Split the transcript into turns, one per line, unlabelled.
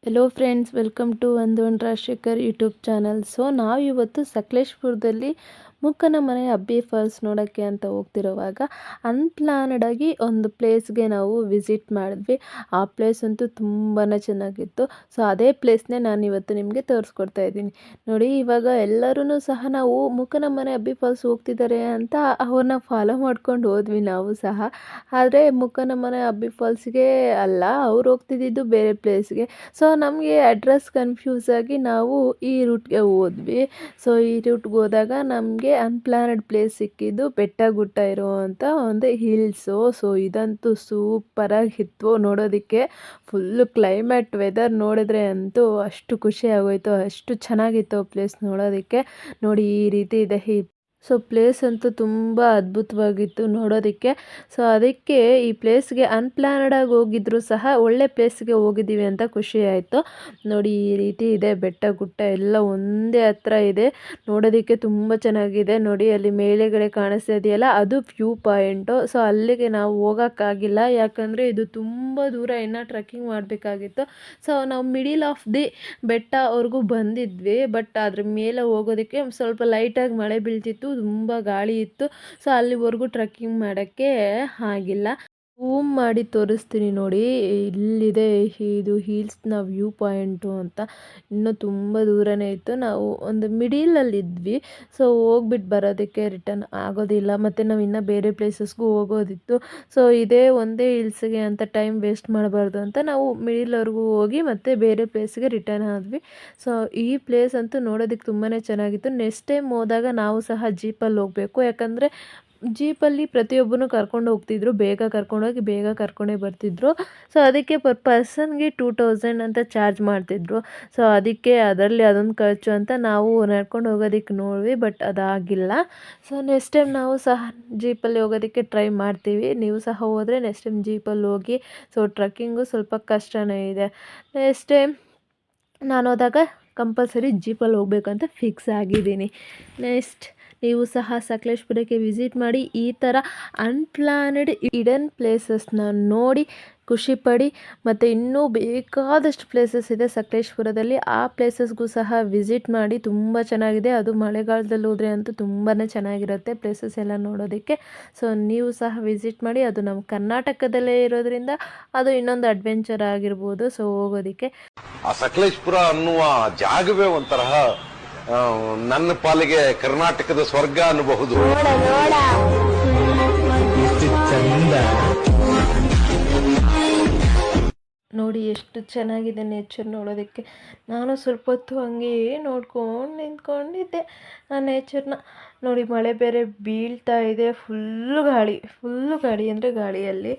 Hello friends, welcome to ಒಂದು Rajashekhar YouTube channel. So ನಾವು ಇವತ್ತು ಸಕಲೇಶಪುರದಲ್ಲಿ ಮುಕ್ಕನ ಮನೆ ಅಬ್ಬಿ ಫಾಲ್ಸ್ ನೋಡೋಕ್ಕೆ ಅಂತ ಹೋಗ್ತಿರುವಾಗ ಅನ್ಪ್ಲಾನಡ್ ಆಗಿ ಒಂದು ಪ್ಲೇಸ್ಗೆ ನಾವು ವಿಸಿಟ್ ಮಾಡಿದ್ವಿ. ಆ ಪ್ಲೇಸ್ ಅಂತೂ ತುಂಬಾ ಚೆನ್ನಾಗಿತ್ತು. ಸೊ ಅದೇ ಪ್ಲೇಸ್ನೇ ನಾನು ಇವತ್ತು ನಿಮಗೆ ತೋರಿಸ್ಕೊಡ್ತಾ ಇದ್ದೀನಿ. ನೋಡಿ, ಇವಾಗ ಎಲ್ಲರೂ ಸಹ ನಾವು ಮುಕ್ಕನ ಮನೆ ಅಬ್ಬಿ ಫಾಲ್ಸ್ ಹೋಗ್ತಿದ್ದಾರೆ ಅಂತ ಅವ್ರನ್ನ ಫಾಲೋ ಮಾಡ್ಕೊಂಡು ಹೋದ್ವಿ ನಾವು ಸಹ. ಆದರೆ ಮುಕ್ಕನ ಮನೆ ಅಬ್ಬಿ ಫಾಲ್ಸ್ಗೆ ಅಲ್ಲ, ಅವ್ರು ಹೋಗ್ತಿದ್ದಿದ್ದು ಬೇರೆ ಪ್ಲೇಸ್ಗೆ. ಸೊ ನಮಗೆ ಅಡ್ರೆಸ್ ಕನ್ಫ್ಯೂಸ್ ಆಗಿ ನಾವು ಈ ರೂಟ್ಗೆ ಹೋದ್ವಿ. ಸೊ ಈ ರೂಟ್ಗೆ ಹೋದಾಗ ನಮಗೆ ಅನ್ಪ್ಲಾನಡ್ ಪ್ಲೇಸ್ ಸಿಕ್ಕಿದ್ದು ಬೆಟ್ಟ ಗುಟ್ಟ ಇರುವಂಥ ಒಂದು ಹಿಲ್ಸು. ಸೊ ಇದಂತೂ ಸೂಪರಾಗಿತ್ತು ನೋಡೋದಕ್ಕೆ. ಫುಲ್ಲು ಕ್ಲೈಮೇಟ್ ವೆದರ್ ನೋಡಿದ್ರೆ ಅಂತೂ ಅಷ್ಟು ಖುಷಿ ಆಗೋಯ್ತು, ಅಷ್ಟು ಚೆನ್ನಾಗಿತ್ತು ಪ್ಲೇಸ್ ನೋಡೋದಕ್ಕೆ. ನೋಡಿ, ಈ ರೀತಿ ಇದೆ ಸೊ ಪ್ಲೇಸ್ ಅಂತೂ ತುಂಬ ಅದ್ಭುತವಾಗಿತ್ತು ನೋಡೋದಕ್ಕೆ. ಸೊ ಅದಕ್ಕೆ ಈ ಪ್ಲೇಸ್ಗೆ ಅನ್ಪ್ಲಾನಡ್ ಆಗಿ ಹೋಗಿದ್ರು ಸಹ ಒಳ್ಳೆ ಪ್ಲೇಸ್ಗೆ ಹೋಗಿದ್ದೀವಿ ಅಂತ ಖುಷಿ ಆಯಿತು. ನೋಡಿ, ಈ ರೀತಿ ಇದೆ, ಬೆಟ್ಟ ಗುಟ್ಟ ಎಲ್ಲ ಒಂದೇ ಹತ್ರ ಇದೆ. ನೋಡೋದಕ್ಕೆ ತುಂಬ ಚೆನ್ನಾಗಿದೆ. ನೋಡಿ, ಅಲ್ಲಿ ಮೇಲೆಗಡೆ ಕಾಣಿಸ್ತಾ ಇದೆಯಲ್ಲ, ಅದು ವ್ಯೂ ಪಾಯಿಂಟು. ಸೊ ಅಲ್ಲಿಗೆ ನಾವು ಹೋಗೋಕ್ಕಾಗಿಲ್ಲ, ಯಾಕಂದರೆ ಇದು ತುಂಬ ದೂರ ಇನ್ನು ಟ್ರೆಕ್ಕಿಂಗ್ ಮಾಡಬೇಕಾಗಿತ್ತು. ಸೊ ನಾವು ಮಿಡಿಲ್ ಆಫ್ ದಿ ಬೆಟ್ಟವರೆಗೂ ಬಂದಿದ್ವಿ, ಬಟ್ ಅದ್ರ ಮೇಲೆ ಹೋಗೋದಕ್ಕೆ ಸ್ವಲ್ಪ ಲೈಟಾಗಿ ಮಳೆ ಬೀಳ್ತಿತ್ತು, ತುಂಬ ಗಾಳಿ ಇತ್ತು. ಸೊ ಅಲ್ಲಿವರೆಗೂ ಟ್ರೆಕ್ಕಿಂಗ್ ಮಾಡೋಕ್ಕೆ ಆಗಿಲ್ಲ. ಝೂಮ್ ಮಾಡಿ ತೋರಿಸ್ತೀನಿ ನೋಡಿ, ಇಲ್ಲಿದೆ ಇದು ಹಿಲ್ಸ್ನ ವ್ಯೂ ಪಾಯಿಂಟು ಅಂತ. ಇನ್ನೂ ತುಂಬ ದೂರನೇ ಇತ್ತು. ನಾವು ಒಂದು ಮಿಡಿಲಲ್ಲಿದ್ವಿ. ಸೊ ಹೋಗ್ಬಿಟ್ಟು ಬರೋದಕ್ಕೆ ರಿಟರ್ನ್ ಆಗೋದಿಲ್ಲ, ಮತ್ತು ನಾವು ಇನ್ನೂ ಬೇರೆ ಪ್ಲೇಸಸ್ಗೂ ಹೋಗೋದಿತ್ತು. ಸೊ ಇದೇ ಒಂದೇ ಹಿಲ್ಸ್ಗೆ ಅಂತ ಟೈಮ್ ವೇಸ್ಟ್ ಮಾಡಬಾರ್ದು ಅಂತ ನಾವು ಮಿಡಿಲ್ವರೆಗೂ ಹೋಗಿ ಮತ್ತೆ ಬೇರೆ ಪ್ಲೇಸ್ಗೆ ರಿಟರ್ನ್ ಆದ್ವಿ. ಸೊ ಈ ಪ್ಲೇಸ್ ಅಂತೂ ನೋಡೋದಕ್ಕೆ ತುಂಬಾ ಚೆನ್ನಾಗಿತ್ತು. ನೆಕ್ಸ್ಟ್ ಟೈಮ್ ಹೋದಾಗ ನಾವು ಸಹ ಜೀಪಲ್ಲಿ ಹೋಗಬೇಕು, ಯಾಕಂದರೆ ಜೀಪಲ್ಲಿ ಪ್ರತಿಯೊಬ್ಬರೂ ಕರ್ಕೊಂಡು ಹೋಗ್ತಿದ್ರು, ಬೇಗ ಕರ್ಕೊಂಡೋಗಿ ಬೇಗ ಕರ್ಕೊಂಡೇ ಬರ್ತಿದ್ರು. ಸೊ ಅದಕ್ಕೆ ಪರ್ ಪರ್ಸನ್ಗೆ 2000 ಅಂತ ಚಾರ್ಜ್ ಮಾಡ್ತಿದ್ರು. ಸೊ ಅದಕ್ಕೆ ಅದರಲ್ಲಿ ಅದೊಂದು ಖರ್ಚು ಅಂತ ನಾವು ನಡ್ಕೊಂಡು ಹೋಗೋದಕ್ಕೆ ನೋಡಿದ್ವಿ, ಬಟ್ ಅದಾಗಿಲ್ಲ. ಸೊ ನೆಕ್ಸ್ಟ್ ಟೈಮ್ ನಾವು ಸಹ ಜೀಪಲ್ಲಿ ಹೋಗೋದಕ್ಕೆ ಟ್ರೈ ಮಾಡ್ತೀವಿ. ನೀವು ಸಹ ಹೋದರೆ ನೆಕ್ಸ್ಟ್ ಟೈಮ್ ಜೀಪಲ್ಲಿ ಹೋಗಿ. ಸೊ ಟ್ರಕ್ಕಿಂಗು ಸ್ವಲ್ಪ ಕಷ್ಟನೇ ಇದೆ. ನೆಕ್ಸ್ಟ್ ಟೈಮ್ ನಾನು ಹೋದಾಗ ಕಂಪಲ್ಸರಿ ಜೀಪಲ್ಲಿ ಹೋಗ್ಬೇಕಂತ ಫಿಕ್ಸ್ ಆಗಿದ್ದೀನಿ. ನೆಕ್ಸ್ಟ್ ನೀವು ಸಹ ಸಕಲೇಶಪುರಕ್ಕೆ ವಿಸಿಟ್ ಮಾಡಿ ಈ ಥರ ಅನ್ಪ್ಲಾನಡ್ ಹಿಡನ್ ಪ್ಲೇಸಸ್ನ ನೋಡಿ ಖುಷಿಪಡಿ. ಮತ್ತು ಇನ್ನೂ ಬೇಕಾದಷ್ಟು ಪ್ಲೇಸಸ್ ಇದೆ ಸಕಲೇಶಪುರದಲ್ಲಿ, ಆ ಪ್ಲೇಸಸ್ಗೂ ಸಹ ವಿಸಿಟ್ ಮಾಡಿ. ತುಂಬ ಚೆನ್ನಾಗಿದೆ, ಅದು ಮಳೆಗಾಲದಲ್ಲಿ ಹೋದರೆ ಅಂತೂ ತುಂಬಾ ಚೆನ್ನಾಗಿರುತ್ತೆ ಪ್ಲೇಸಸ್ ಎಲ್ಲ ನೋಡೋದಕ್ಕೆ. ಸೊ ನೀವು ಸಹ ವಿಸಿಟ್ ಮಾಡಿ. ಅದು ನಮ್ಮ ಕರ್ನಾಟಕದಲ್ಲೇ ಇರೋದ್ರಿಂದ ಅದು ಇನ್ನೊಂದು ಅಡ್ವೆಂಚರ್ ಆಗಿರ್ಬೋದು ಸೊ ಹೋಗೋದಕ್ಕೆ.
ಆ ಸಕಲೇಶ್ಪುರ ಅನ್ನುವ ಜಾಗವೇ ಒಂಥರ ನನ್ನ ಪಾಲಿಗೆ ಕರ್ನಾಟಕದ ಸ್ವರ್ಗ ಅನ್ನಬಹುದು.
ನೋಡಿ, ಎಷ್ಟು ಚೆನ್ನಾಗಿದೆ ನೇಚರ್ ನೋಡೋದಕ್ಕೆ. ನಾನು ಸ್ವಲ್ಪ ಹೊತ್ತು ಹಂಗೆ ನೋಡ್ಕೊಂಡು ನಿಂತ್ಕೊಂಡಿದ್ದೆ ಆ ನೇಚರ್ನ. ನೋಡಿ, ಮಳೆ ಬೇರೆ ಬೀಳ್ತಾ ಇದೆ, ಫುಲ್ಲು ಗಾಳಿ ಅಂದರೆ ಗಾಳಿಯಲ್ಲಿ.